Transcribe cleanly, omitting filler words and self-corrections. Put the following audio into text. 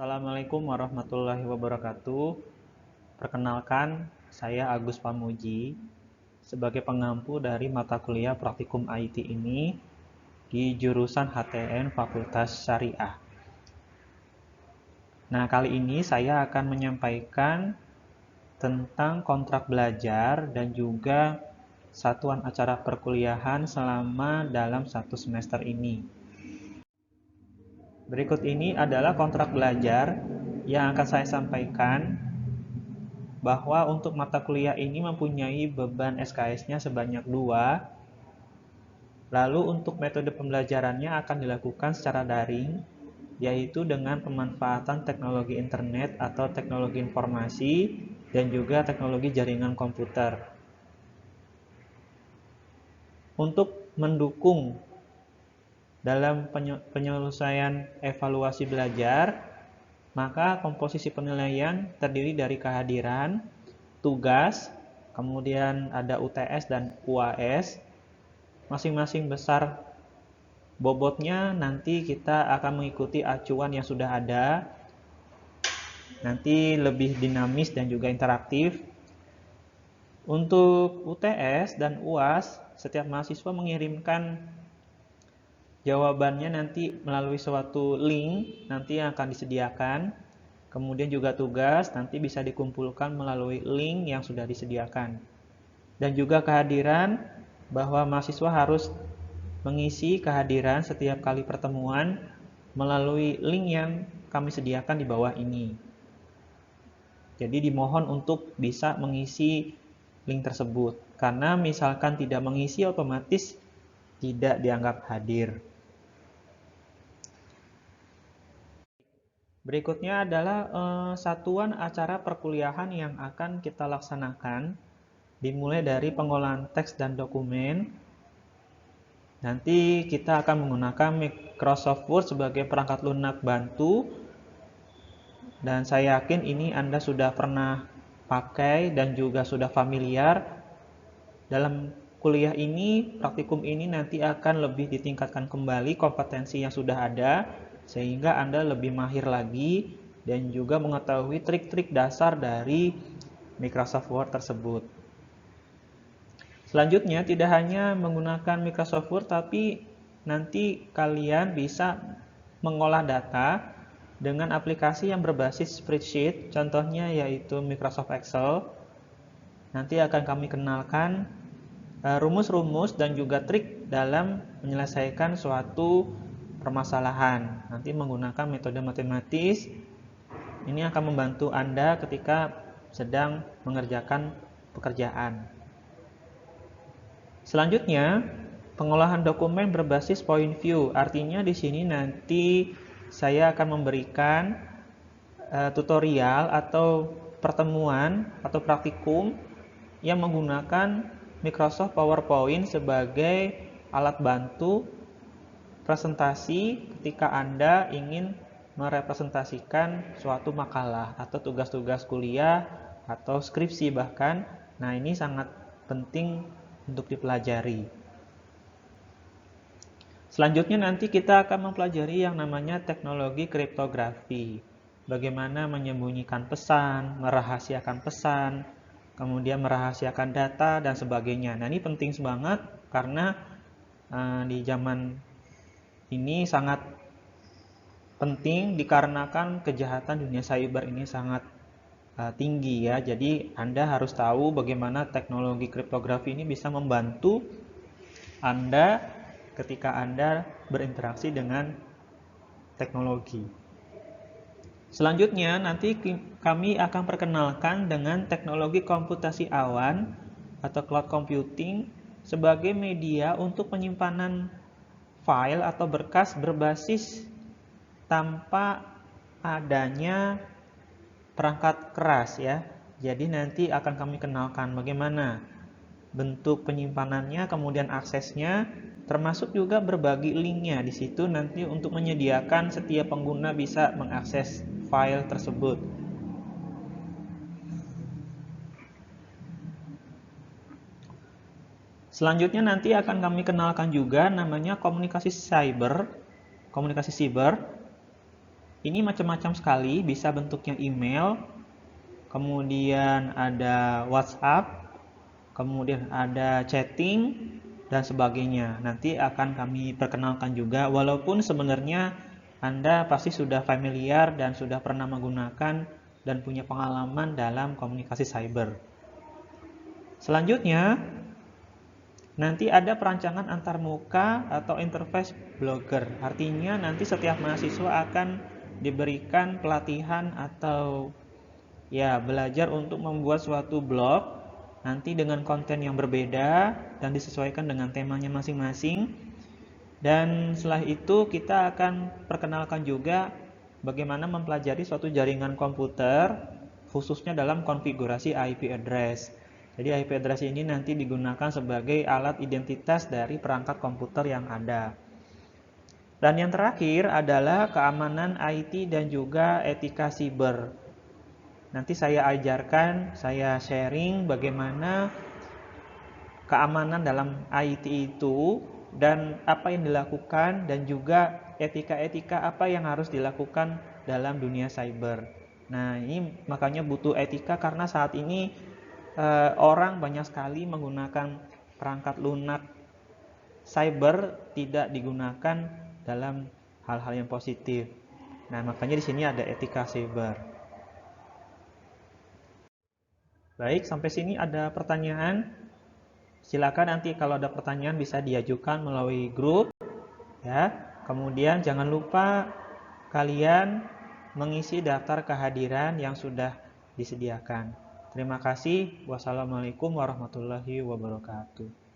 Assalamualaikum warahmatullahi wabarakatuh. Perkenalkan, saya Agus Pamuji sebagai pengampu dari mata kuliah Praktikum IT ini di jurusan HTN Fakultas Syariah. Nah, kali ini saya akan menyampaikan tentang kontrak belajar dan juga satuan acara perkuliahan selama dalam satu semester ini. Berikut ini adalah kontrak belajar yang akan saya sampaikan, bahwa untuk mata kuliah ini mempunyai beban SKS-nya sebanyak 2. Lalu untuk metode pembelajarannya akan dilakukan secara daring, yaitu dengan pemanfaatan teknologi internet atau teknologi informasi dan juga teknologi jaringan komputer. Untuk mendukung dalam penyelesaian evaluasi belajar, maka komposisi penilaian terdiri dari kehadiran, tugas, kemudian ada UTS dan UAS. Masing-masing besar bobotnya, nanti kita akan mengikuti acuan yang sudah ada. Nanti lebih dinamis dan juga interaktif. Untuk UTS dan UAS, setiap mahasiswa mengirimkan jawabannya nanti melalui suatu link nanti yang akan disediakan. Kemudian juga tugas nanti bisa dikumpulkan melalui link yang sudah disediakan. Dan juga kehadiran, bahwa mahasiswa harus mengisi kehadiran setiap kali pertemuan melalui link yang kami sediakan di bawah ini. Jadi dimohon untuk bisa mengisi link tersebut. Karena misalkan tidak mengisi, otomatis tidak dianggap hadir. Berikutnya adalah satuan acara perkuliahan yang akan kita laksanakan, dimulai dari pengolahan teks dan dokumen. Nanti kita akan menggunakan Microsoft Word sebagai perangkat lunak bantu, dan saya yakin ini Anda sudah pernah pakai dan juga sudah familiar. Dalam kuliah ini, praktikum ini nanti akan lebih ditingkatkan kembali kompetensi yang sudah ada, sehingga Anda lebih mahir lagi dan juga mengetahui trik-trik dasar dari Microsoft Word tersebut. Selanjutnya, tidak hanya menggunakan Microsoft Word, tapi nanti kalian bisa mengolah data dengan aplikasi yang berbasis spreadsheet, contohnya yaitu Microsoft Excel. Nanti akan kami kenalkan rumus-rumus dan juga trik dalam menyelesaikan suatu permasalahan. Nanti menggunakan metode matematis. Ini akan membantu Anda ketika sedang mengerjakan pekerjaan. Selanjutnya, pengolahan dokumen berbasis point view. Artinya di sini nanti saya akan memberikan tutorial atau pertemuan atau praktikum yang menggunakan Microsoft PowerPoint sebagai alat bantu presentasi ketika Anda ingin merepresentasikan suatu makalah atau tugas-tugas kuliah atau skripsi bahkan. Nah, ini sangat penting untuk dipelajari. Selanjutnya nanti kita akan mempelajari yang namanya teknologi kriptografi. Bagaimana menyembunyikan pesan, merahasiakan pesan, kemudian merahasiakan data dan sebagainya. Nah, ini penting banget karena di zaman ini sangat penting dikarenakan kejahatan dunia cyber ini sangat tinggi ya. Jadi Anda harus tahu bagaimana teknologi kriptografi ini bisa membantu Anda ketika Anda berinteraksi dengan teknologi. Selanjutnya nanti kami akan perkenalkan dengan teknologi komputasi awan atau cloud computing sebagai media untuk penyimpanan file atau berkas berbasis tanpa adanya perangkat keras ya. Jadi nanti akan kami kenalkan bagaimana bentuk penyimpanannya, kemudian aksesnya, termasuk juga berbagi linknya. Di situ nanti untuk menyediakan setiap pengguna bisa mengakses file tersebut. Selanjutnya nanti akan kami kenalkan juga namanya komunikasi siber. Ini macam-macam sekali, bisa bentuknya email, kemudian ada WhatsApp, kemudian ada chatting, dan sebagainya. Nanti akan kami perkenalkan juga, walaupun sebenarnya Anda pasti sudah familiar dan sudah pernah menggunakan dan punya pengalaman dalam komunikasi cyber. Selanjutnya, nanti ada perancangan antarmuka atau interface blogger. Artinya nanti setiap mahasiswa akan diberikan pelatihan atau ya belajar untuk membuat suatu blog nanti dengan konten yang berbeda dan disesuaikan dengan temanya masing-masing. Dan setelah itu kita akan perkenalkan juga bagaimana mempelajari suatu jaringan komputer khususnya dalam konfigurasi IP address. Jadi IP address ini nanti digunakan sebagai alat identitas dari perangkat komputer yang ada. Dan yang terakhir adalah keamanan IT dan juga etika siber. Nanti saya ajarkan, saya sharing bagaimana keamanan dalam IT itu dan apa yang dilakukan dan juga etika-etika apa yang harus dilakukan dalam dunia cyber. Nah, ini makanya butuh etika karena saat ini orang banyak sekali menggunakan perangkat lunak cyber tidak digunakan dalam hal-hal yang positif. Nah, makanya di sini ada etika cyber. Baik, sampai sini ada pertanyaan? Silakan nanti kalau ada pertanyaan bisa diajukan melalui grup ya. Kemudian jangan lupa kalian mengisi daftar kehadiran yang sudah disediakan. Terima kasih. Wassalamualaikum warahmatullahi wabarakatuh.